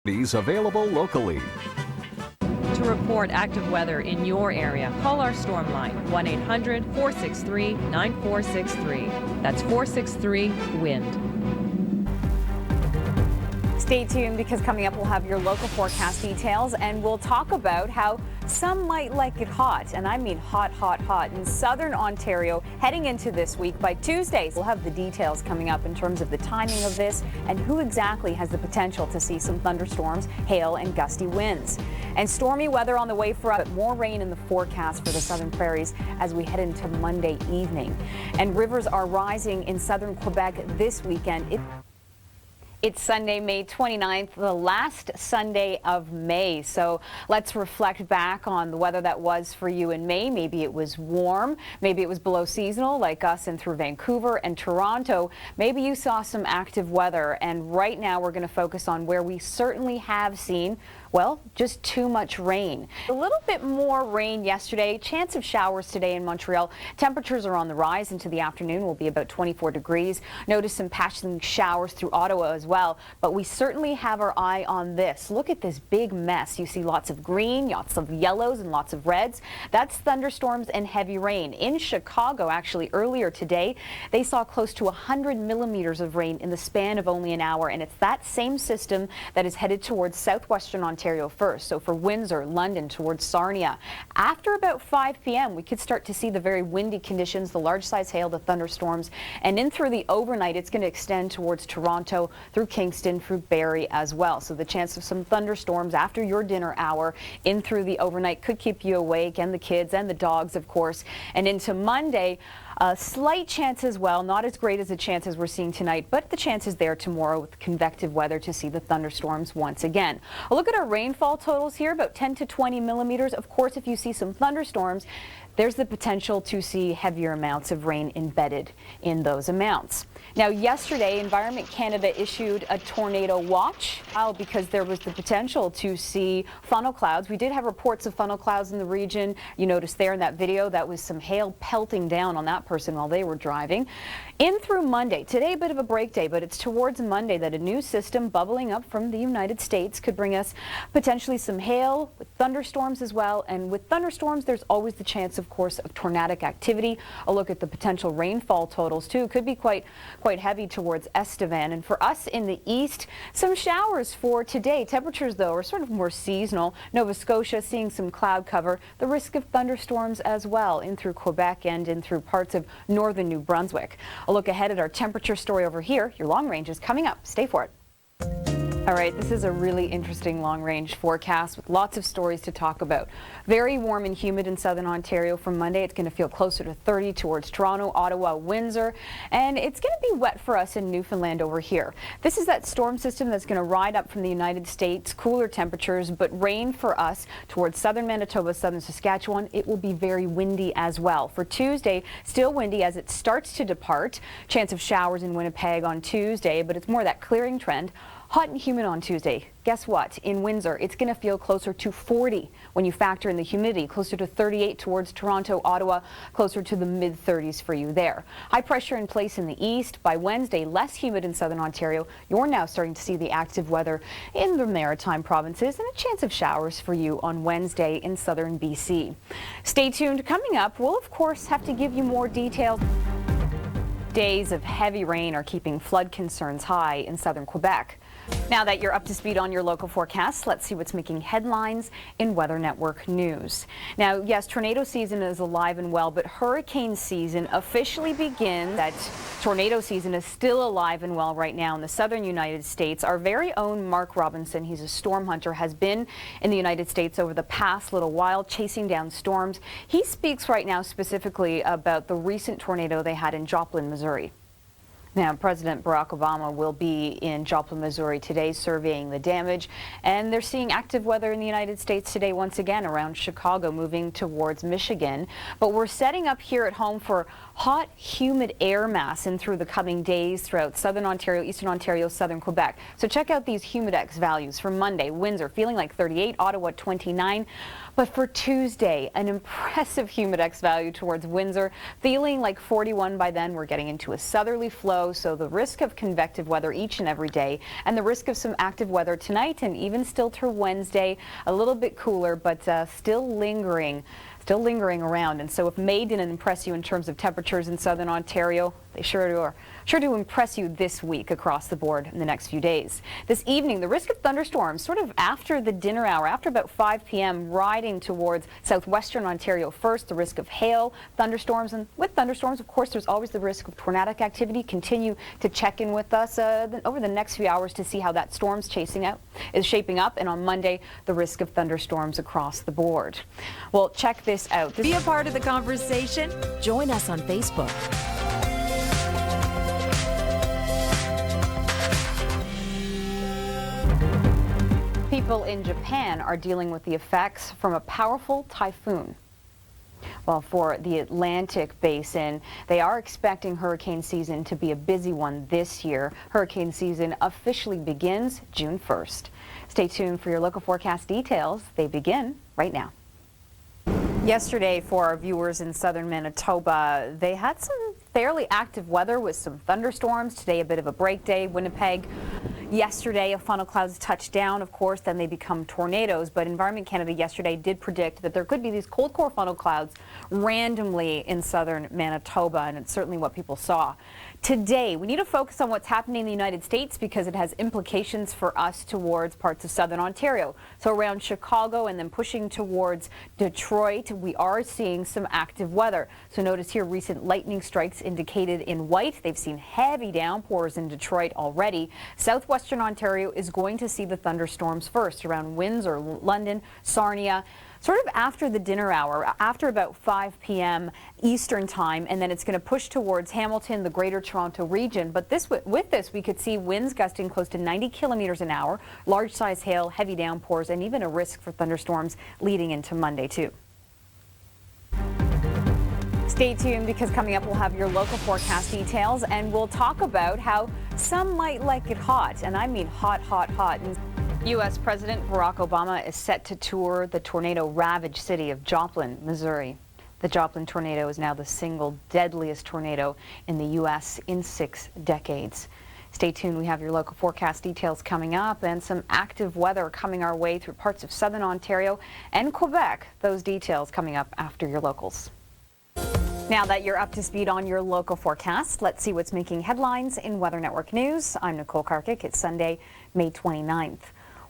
These available locally. To report active weather in your area, call our storm line, 1-800-463-9463. That's 463-WIND. Stay tuned, because coming up we'll have your local forecast details, and we'll talk about how some might like it hot, and I mean hot, hot, hot in southern Ontario heading into this week. By Tuesday, we'll have the details coming up in terms of the timing of this and who exactly has the potential to see some thunderstorms, hail, and gusty winds. And stormy weather on the way for us, but more rain in the forecast for the southern prairies as we head into Monday evening. And rivers are rising in southern Quebec this weekend. It's Sunday, May 29th, the last Sunday of May. So let's reflect back on the weather that was for you in May. Maybe it was warm, maybe it was below seasonal like us and through Vancouver and Toronto. Maybe you saw some active weather, and right now we're going to focus on where we certainly have seen, well, just too much rain. A little bit more rain yesterday, chance of showers today in Montreal. Temperatures are on the rise into the afternoon, will be about 24 degrees. Notice some passing showers through Ottawa as well, but we certainly have our eye on this. Look at this big mess. You see lots of green, lots of yellows, and lots of reds. That's thunderstorms and heavy rain. In Chicago, actually, earlier today, they saw close to 100 millimeters of rain in the span of only an hour, and it's that same system that is headed towards southwestern Ontario first. So for Windsor, London, towards Sarnia. After about 5 p.m., we could start to see the very windy conditions, the large size hail, the thunderstorms, and in through the overnight, it's going to extend towards Toronto, through Kingston, through Barrie as well. So the chance of some thunderstorms after your dinner hour in through the overnight could keep you awake, and the kids and the dogs, of course. And into Monday, a slight chance as well, not as great as the chances we're seeing tonight, but the chance is there tomorrow with convective weather to see the thunderstorms once again. A look at our rainfall totals here, about 10 to 20 millimeters. Of course, if you see some thunderstorms, there's the potential to see heavier amounts of rain embedded in those amounts. Now, yesterday, Environment Canada issued a tornado watch because there was the potential to see funnel clouds. We did have reports of funnel clouds in the region. You noticed there in that video, that was some hail pelting down on that person while they were driving. In through Monday, today a bit of a break day, but it's towards Monday that a new system bubbling up from the United States could bring us potentially some hail with thunderstorms as well. And with thunderstorms, there's always the chance, of course, of tornadic activity. A look at the potential rainfall totals too could be quite heavy towards Estevan. And for us in the east, some showers for today. Temperatures, though, are sort of more seasonal. Nova Scotia seeing some cloud cover. The risk of thunderstorms as well in through Quebec and in through parts of northern New Brunswick. A look ahead at our temperature story over here. Your long range is coming up. Stay for it. All right, this is a really interesting long-range forecast with lots of stories to talk about. Very warm and humid in southern Ontario for Monday. It's going to feel closer to 30 towards Toronto, Ottawa, Windsor, and it's going to be wet for us in Newfoundland over here. This is that storm system that's going to ride up from the United States, cooler temperatures, but rain for us towards southern Manitoba, southern Saskatchewan. It will be very windy as well. For Tuesday, still windy as it starts to depart. Chance of showers in Winnipeg on Tuesday, but it's more that clearing trend. Hot and humid on Tuesday. Guess what? In Windsor, it's going to feel closer to 40 when you factor in the humidity, closer to 38 towards Toronto, Ottawa, closer to the mid-30s for you there. High pressure in place in the east. By Wednesday, less humid in southern Ontario. You're now starting to see the active weather in the maritime provinces and a chance of showers for you on Wednesday in southern BC. Stay tuned. Coming up, we'll of course have to give you more details. Days of heavy rain are keeping flood concerns high in southern Quebec. Now that you're up to speed on your local forecast, let's see what's making headlines in Weather Network news. Now, yes, tornado season is alive and well, but hurricane season officially begins. That tornado season is still alive and well right now in the southern United States. Our very own Mark Robinson, he's a storm hunter, has been in the United States over the past little while chasing down storms. He speaks right now specifically about the recent tornado they had in Joplin, Missouri. Now, President Barack Obama will be in Joplin, Missouri today surveying the damage, and they're seeing active weather in the United States today once again around Chicago, moving towards Michigan. But we're setting up here at home for hot, humid air mass in through the coming days throughout southern Ontario, eastern Ontario, southern Quebec. So check out these humidex values for Monday. Windsor feeling like 38, Ottawa 29. But for Tuesday, an impressive humidex value towards Windsor, feeling like 41 by then. We're getting into a southerly flow low, so the risk of convective weather each and every day, and the risk of some active weather tonight and even still through Wednesday. A little bit cooler, but still lingering around. And so if May didn't impress you in terms of temperatures in southern Ontario, they sure to impress you this week across the board in the next few days. This evening, the risk of thunderstorms sort of after the dinner hour, after about 5 p.m., riding towards southwestern Ontario first. The risk of hail, thunderstorms, and with thunderstorms, of course, there's always the risk of tornadic activity. Continue to check in with us over the next few hours to see how that storm's is shaping up. And on Monday, the risk of thunderstorms across the board. Well, check this out. Be a part of the conversation. Join us on Facebook. People in Japan are dealing with the effects from a powerful typhoon. Well, for the Atlantic basin, they are expecting hurricane season to be a busy one this year. Hurricane season officially begins June 1st. Stay tuned for your local forecast details. They begin right now. Yesterday, for our viewers in southern Manitoba, they had some fairly active weather with some thunderstorms. Today, a bit of a break day. Winnipeg, yesterday, a funnel clouds touched down, of course, then they become tornadoes. But Environment Canada yesterday did predict that there could be these cold core funnel clouds randomly in southern Manitoba, and it's certainly what people saw. Today, we need to focus on what's happening in the United States because it has implications for us towards parts of southern Ontario. So around Chicago and then pushing towards Detroit, we are seeing some active weather. So notice here recent lightning strikes indicated in white. They've seen heavy downpours in Detroit already. Southwestern Ontario is going to see the thunderstorms first around Windsor, London, Sarnia, sort of after the dinner hour, after about 5 p.m. Eastern time, and then it's going to push towards Hamilton, the Greater Toronto region. But with this, we could see winds gusting close to 90 kilometers an hour, large size hail, heavy downpours, and even a risk for thunderstorms leading into Monday too. Stay tuned because coming up we'll have your local forecast details, and we'll talk about how some might like it hot, and I mean hot, hot, hot. U.S. President Barack Obama is set to tour the tornado-ravaged city of Joplin, Missouri. The Joplin tornado is now the single deadliest tornado in the U.S. in 6 decades. Stay tuned. We have your local forecast details coming up and some active weather coming our way through parts of southern Ontario and Quebec. Those details coming up after your locals. Now that you're up to speed on your local forecast, let's see what's making headlines in Weather Network News. I'm Nicole Karkic. It's Sunday, May 29th.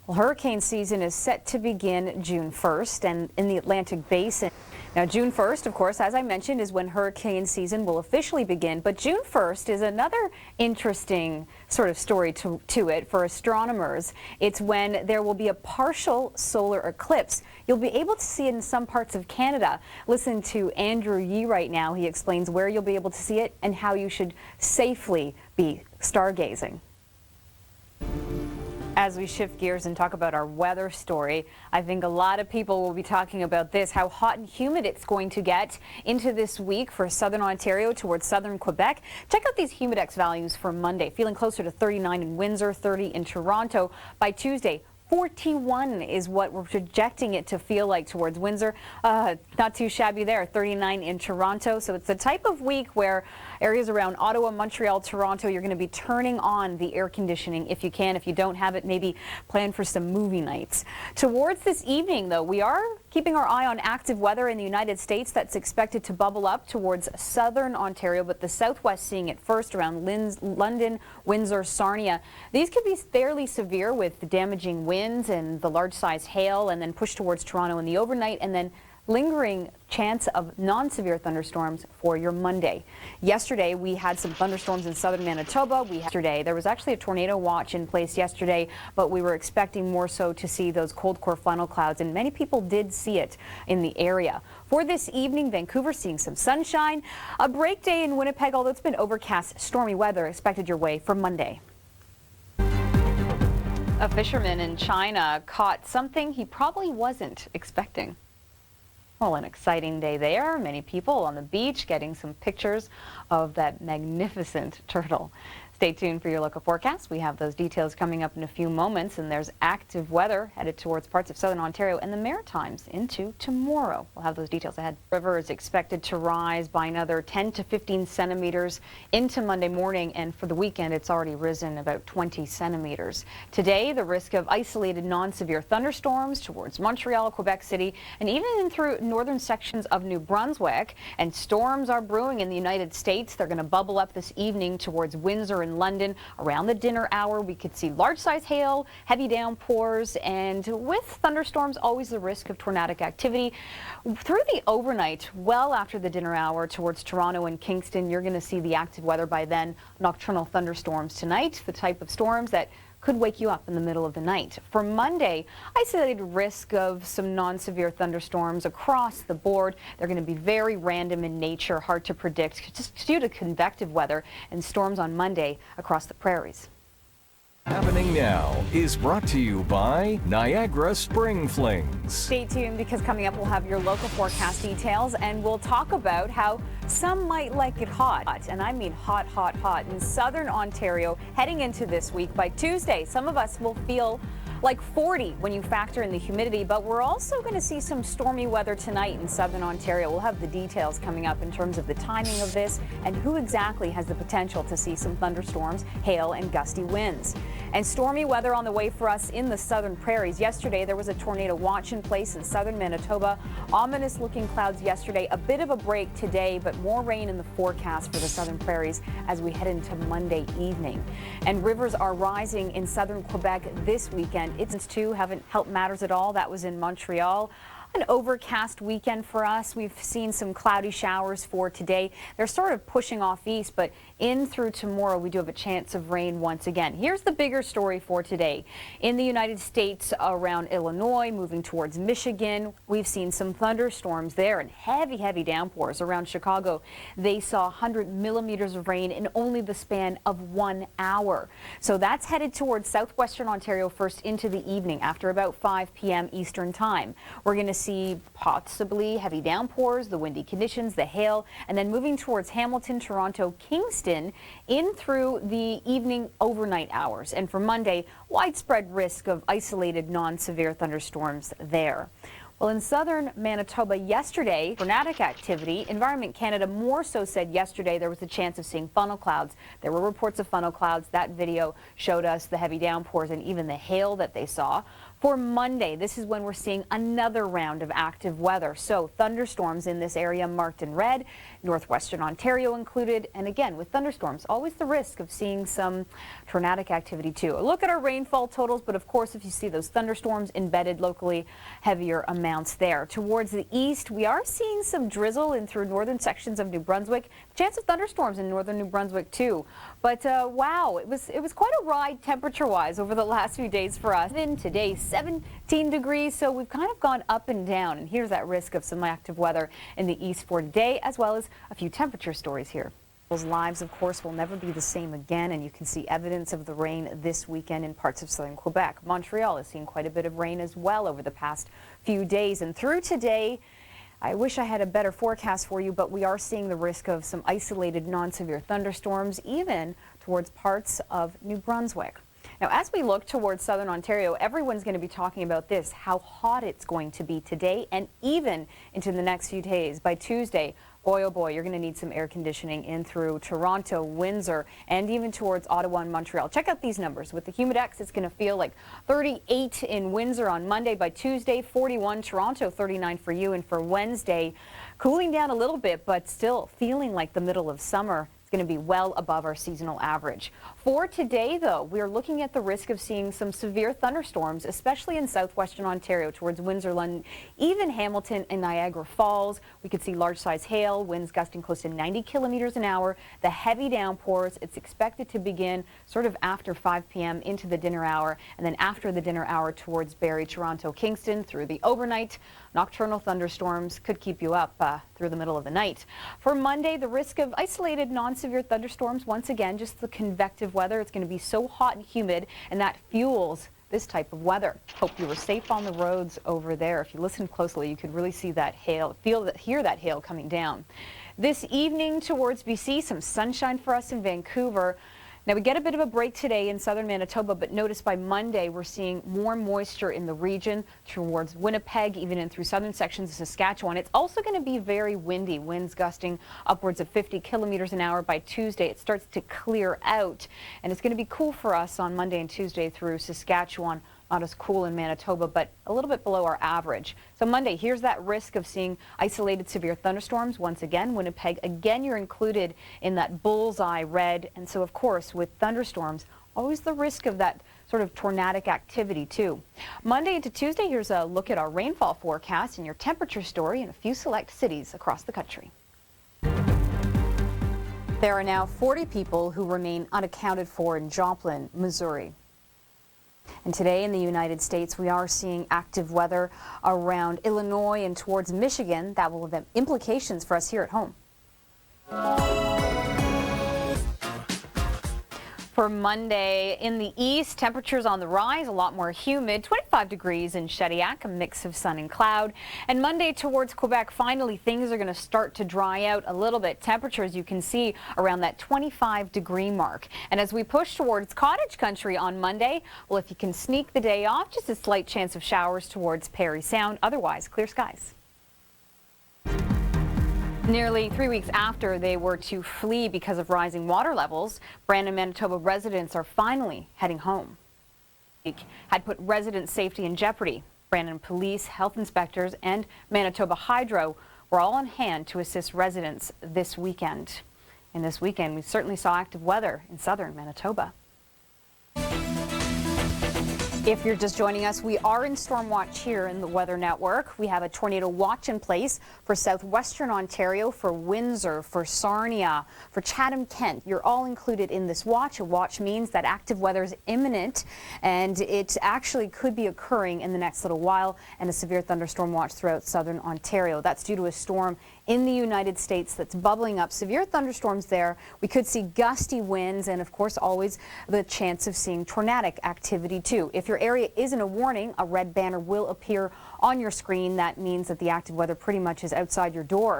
Well, hurricane season is set to begin June 1st and in the Atlantic basin. Now, June 1st, of course, as I mentioned, is when hurricane season will officially begin. But June 1st is another interesting sort of story to it for astronomers. It's when there will be a partial solar eclipse. You'll be able to see it in some parts of Canada. Listen to Andrew Yee right now. He explains where you'll be able to see it and how you should safely be stargazing. As we shift gears and talk about our weather story, I think a lot of people will be talking about this, how hot and humid it's going to get into this week for southern Ontario towards southern Quebec. Check out these humidex values for Monday, feeling closer to 39 in Windsor, 30 in Toronto. By Tuesday, 41 is what we're projecting it to feel like towards Windsor. Not too shabby there, 39 in Toronto. So it's the type of week where areas around Ottawa, Montreal, Toronto, you're going to be turning on the air conditioning if you can. If you don't have it, maybe plan for some movie nights. Towards this evening, though, we are keeping our eye on active weather in the United States that's expected to bubble up towards southern Ontario, but the southwest seeing it first around London, Windsor, Sarnia. These could be fairly severe with damaging winds and the large size hail, and then push towards Toronto in the overnight, and then lingering chance of non-severe thunderstorms for your Monday. Yesterday, we had some thunderstorms in southern Manitoba. There was actually a tornado watch in place yesterday, but we were expecting more so to see those cold core funnel clouds, and many people did see it in the area. For this evening, Vancouver seeing some sunshine. A break day in Winnipeg, although it's been overcast, stormy weather expected your way for Monday. A fisherman in China caught something he probably wasn't expecting. Well, an exciting day there. Many people on the beach getting some pictures of that magnificent turtle. Stay tuned for your local forecast. We have those details coming up in a few moments, and there's active weather headed towards parts of southern Ontario and the Maritimes into tomorrow. We'll have those details ahead. The river is expected to rise by another 10 to 15 centimeters into Monday morning, and for the weekend it's already risen about 20 centimeters. Today, the risk of isolated non-severe thunderstorms towards Montreal, Quebec City, and even in through northern sections of New Brunswick. And storms are brewing in the United States. They're going to bubble up this evening towards Windsor in London. Around the dinner hour, we could see large-size hail, heavy downpours, and with thunderstorms, always the risk of tornadic activity. Through the overnight, well after the dinner hour towards Toronto and Kingston, you're going to see the active weather by then. Nocturnal thunderstorms tonight, the type of storms that could wake you up in the middle of the night. For Monday, isolated risk of some non-severe thunderstorms across the board. They're going to be very random in nature, hard to predict, just due to convective weather and storms on Monday across the prairies. Happening Now is brought to you by Niagara Spring Flings. Stay tuned because coming up we'll have your local forecast details, and we'll talk about how some might like it hot. And I mean hot, hot, hot in southern Ontario heading into this week. By Tuesday, some of us will feel like 40 when you factor in the humidity, but we're also going to see some stormy weather tonight in southern Ontario. We'll have the details coming up in terms of the timing of this and who exactly has the potential to see some thunderstorms, hail, and gusty winds. And stormy weather on the way for us in the southern prairies. Yesterday, there was a tornado watch in place in southern Manitoba. Ominous looking clouds yesterday, a bit of a break today, but more rain in the forecast for the southern prairies as we head into Monday evening. And rivers are rising in southern Quebec this weekend. It's too haven't helped matters at all. That was in Montreal. An overcast weekend for us. We've seen some cloudy showers for today. They're sort of pushing off east, but in through tomorrow we do have a chance of rain once again. Here's the bigger story for today. In the United States around Illinois, moving towards Michigan, we've seen some thunderstorms there and heavy, heavy downpours. Around Chicago, they saw 100 millimeters of rain in only the span of 1 hour. So that's headed towards southwestern Ontario first into the evening after about 5 p.m. Eastern time. We're going to see possibly heavy downpours, the windy conditions, the hail, and then moving towards Hamilton, Toronto, Kingston in through the evening overnight hours. And for Monday, widespread risk of isolated non-severe thunderstorms there. Well, in southern Manitoba yesterday, tornadic activity. Environment Canada more so said yesterday there was a chance of seeing funnel clouds. There were reports of funnel clouds. That video showed us the heavy downpours and even the hail that they saw. For Monday, this is when we're seeing another round of active weather. So thunderstorms in this area marked in red, northwestern Ontario included. And again, with thunderstorms, always the risk of seeing some tornadic activity too. A look at our rainfall totals, but of course, if you see those thunderstorms embedded locally, heavier amounts there. Towards the east, we are seeing some drizzle in through northern sections of New Brunswick. Chance of thunderstorms in northern New Brunswick too. But wow, it was quite a ride temperature-wise over the last few days for us. Then today, 17 degrees, so we've kind of gone up and down. And here's that risk of some active weather in the east for today, as well as a few temperature stories here. People's lives, of course, will never be the same again, and you can see evidence of the rain this weekend in parts of southern Quebec. Montreal has seen quite a bit of rain as well over the past few days. And through today, I wish I had a better forecast for you, but we are seeing the risk of some isolated non-severe thunderstorms, even towards parts of New Brunswick. Now, as we look towards southern Ontario, everyone's going to be talking about this, how hot it's going to be today and even into the next few days. By Tuesday, boy, oh boy, you're going to need some air conditioning in through Toronto, Windsor, and even towards Ottawa and Montreal. Check out these numbers. With the Humidex, it's going to feel like 38 in Windsor on Monday. By Tuesday, 41, Toronto, 39 for you. And for Wednesday, cooling down a little bit, but still feeling like the middle of summer. It's going to be well above our seasonal average. For today, though, we're looking at the risk of seeing some severe thunderstorms, especially in southwestern Ontario towards Windsor, London, even Hamilton and Niagara Falls. We could see large-size hail, winds gusting close to 90 kilometers an hour. The heavy downpours, it's expected to begin sort of after 5 p.m. into the dinner hour, and then after the dinner hour towards Barrie, Toronto, Kingston through the overnight. Nocturnal thunderstorms could keep you up through the middle of the night. For Monday, the risk of isolated non-severe thunderstorms, once again, just the convective weather. It's going to be so hot and humid, and that fuels this type of weather. Hope you were safe on the roads over there. If you listen closely, you could really see that hail, hear that hail coming down. This evening towards BC, some sunshine for us in Vancouver. Now we get a bit of a break today in southern Manitoba, but notice by Monday we're seeing more moisture in the region towards Winnipeg, even in through southern sections of Saskatchewan. It's also going to be very windy, winds gusting upwards of 50 kilometers an hour by Tuesday. It starts to clear out, and it's going to be cool for us on Monday and Tuesday through Saskatchewan. Not as cool in Manitoba, but a little bit below our average. So Monday, here's that risk of seeing isolated severe thunderstorms. Once again, Winnipeg, again, you're included in that bullseye red. And so, of course, with thunderstorms, always the risk of that sort of tornadic activity, too. Monday into Tuesday, here's a look at our rainfall forecast and your temperature story in a few select cities across the country. There are now 40 people who remain unaccounted for in Joplin, Missouri. And today in the United States, we are seeing active weather around Illinois and towards Michigan. That will have implications for us here at home. For Monday in the east, temperatures on the rise, a lot more humid, 25 degrees in Shediac, a mix of sun and cloud. And Monday towards Quebec, finally, things are going to start to dry out a little bit. Temperatures, you can see, around that 25-degree mark. And as we push towards cottage country on Monday, well, if you can sneak the day off, just a slight chance of showers towards Parry Sound. Otherwise, clear skies. Nearly 3 weeks after they were to flee because of rising water levels, Brandon, Manitoba residents are finally heading home. Had put resident safety in jeopardy. Brandon police, health inspectors, and Manitoba Hydro were all on hand to assist residents this weekend. And this weekend, we certainly saw active weather in southern Manitoba. If you're just joining us, we are in storm watch here in the Weather Network. We have a tornado watch in place for southwestern Ontario, for Windsor, for Sarnia, for Chatham-Kent. You're all included in this watch. A watch means that active weather is imminent, and it actually could be occurring in the next little while, and a severe thunderstorm watch throughout southern Ontario. That's due to a storm in the United States that's bubbling up. Severe thunderstorms there. We could see gusty winds and, of course, always the chance of seeing tornadic activity, too. If your area is in a warning, a red banner will appear on your screen. That means that the active weather pretty much is outside your door.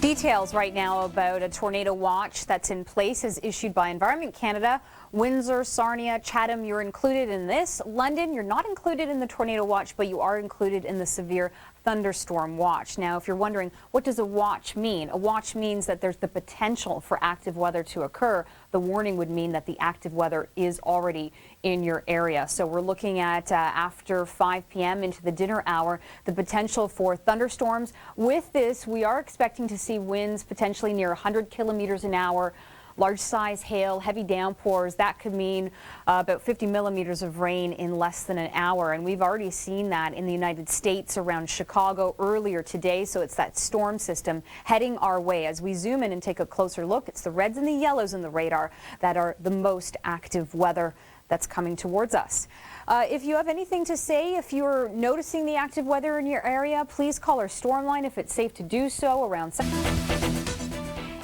Details right now about a tornado watch that's in place is issued by Environment Canada. Windsor, Sarnia, Chatham, you're included in this. London, you're not included in the tornado watch, but you are included in the severe thunderstorm watch. Now, if you're wondering, what does a watch mean? A watch means that there's the potential for active weather to occur. The warning would mean that the active weather is already in your area. So we're looking at after 5 p.m. into the dinner hour, the potential for thunderstorms. With this, we are expecting to see winds potentially near 100 kilometers an hour. Large size hail, heavy downpours, that could mean about 50 millimeters of rain in less than an hour. And we've already seen that in the United States around Chicago earlier today. So it's that storm system heading our way. As we zoom in and take a closer look, it's the reds and the yellows in the radar that are the most active weather that's coming towards us. If you have anything to say, if you're noticing the active weather in your area, please call our storm line if it's safe to do so around 7.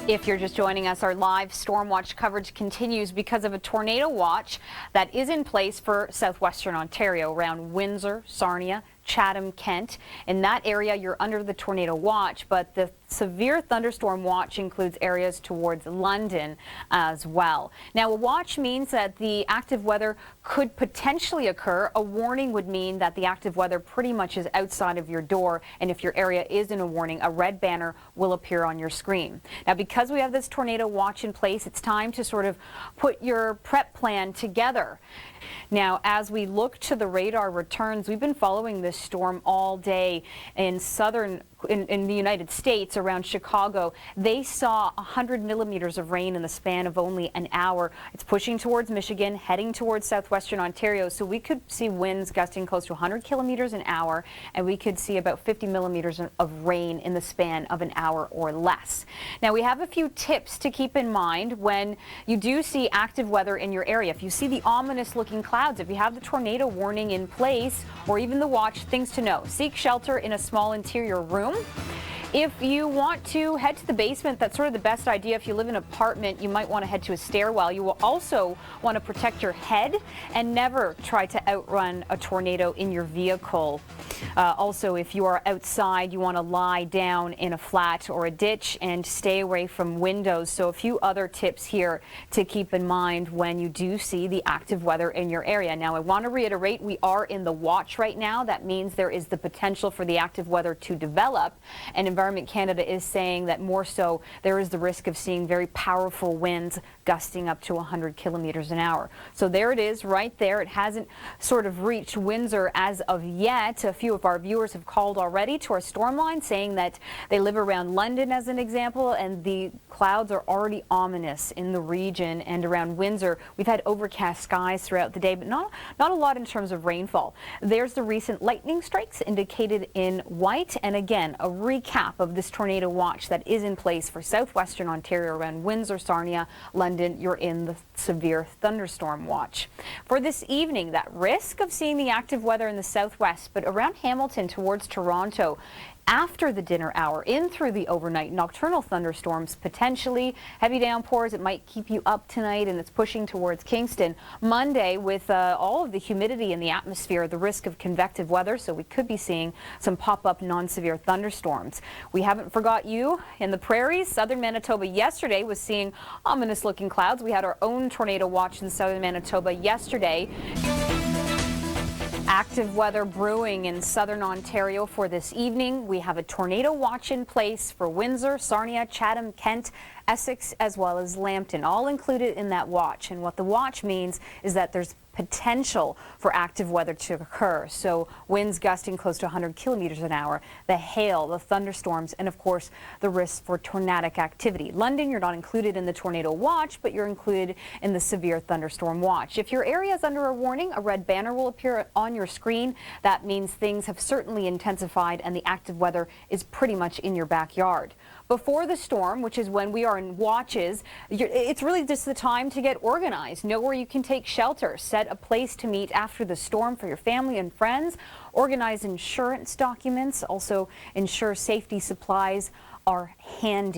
If you're just joining us, our live storm watch coverage continues because of a tornado watch that is in place for southwestern Ontario around Windsor, Sarnia, Chatham, Kent. In that area, you're under the tornado watch, but the severe thunderstorm watch includes areas towards London as well. Now, a watch means that the active weather could potentially occur. A warning would mean that the active weather pretty much is outside of your door, and if your area is in a warning, a red banner will appear on your screen. Now, because we have this tornado watch in place, it's time to sort of put your prep plan together. Now, as we look to the radar returns, we've been following this storm all day in the United States around Chicago. They saw 100 millimeters of rain in the span of only an hour. It's pushing towards Michigan, heading towards southwestern Ontario. So we could see winds gusting close to 100 kilometers an hour, and we could see about 50 millimeters of rain in the span of an hour or less. Now, we have a few tips to keep in mind when you do see active weather in your area. If you see the ominous looking clouds, if you have the tornado warning in place or even the watch, things to know. Seek shelter in a small interior room. If you want to head to the basement, that's sort of the best idea. If you live in an apartment, you might want to head to a stairwell. You will also want to protect your head and never try to outrun a tornado in your vehicle. Also, if you are outside, you want to lie down in a flat or a ditch and stay away from windows. So a few other tips here to keep in mind when you do see the active weather in your area. Now, I want to reiterate, we are in the watch right now. That means there is the potential for the active weather to develop. And Environment Canada is saying that more so there is the risk of seeing very powerful winds gusting up to 100 kilometers an hour. So there it is right there. It hasn't sort of reached Windsor as of yet. A few of our viewers have called already to our storm line saying that they live around London as an example, and the clouds are already ominous in the region and around Windsor. We've had overcast skies throughout the day, but not a lot in terms of rainfall. There's the recent lightning strikes indicated in white, and again, a recap of this tornado watch that is in place for southwestern Ontario around Windsor, Sarnia, London. You're in the severe thunderstorm watch. For this evening, that risk of seeing the active weather in the southwest, but around Hamilton towards Toronto, after the dinner hour, in through the overnight, nocturnal thunderstorms, potentially heavy downpours. It might keep you up tonight, and it's pushing towards Kingston. Monday, with all of the humidity in the atmosphere, the risk of convective weather, so we could be seeing some pop-up non-severe thunderstorms. We haven't forgot you in the prairies. Southern Manitoba yesterday was seeing ominous-looking clouds. We had our own tornado watch in southern Manitoba yesterday. Active weather brewing in southern Ontario for this evening. We have a tornado watch in place for Windsor, Sarnia, Chatham, Kent, Essex, as well as Lambton, all included in that watch. And what the watch means is that there's potential for active weather to occur. So winds gusting close to 100 kilometers an hour, the hail, the thunderstorms, and of course the risk for tornadic activity. London, you're not included in the tornado watch, but you're included in the severe thunderstorm watch. If your area is under a warning, a red banner will appear on your screen. That means things have certainly intensified and the active weather is pretty much in your backyard. Before the storm, which is when we are in watches, it's really just the time to get organized. Know where you can take shelter. Set a place to meet after the storm for your family and friends. Organize insurance documents. Also ensure safety supplies are handy.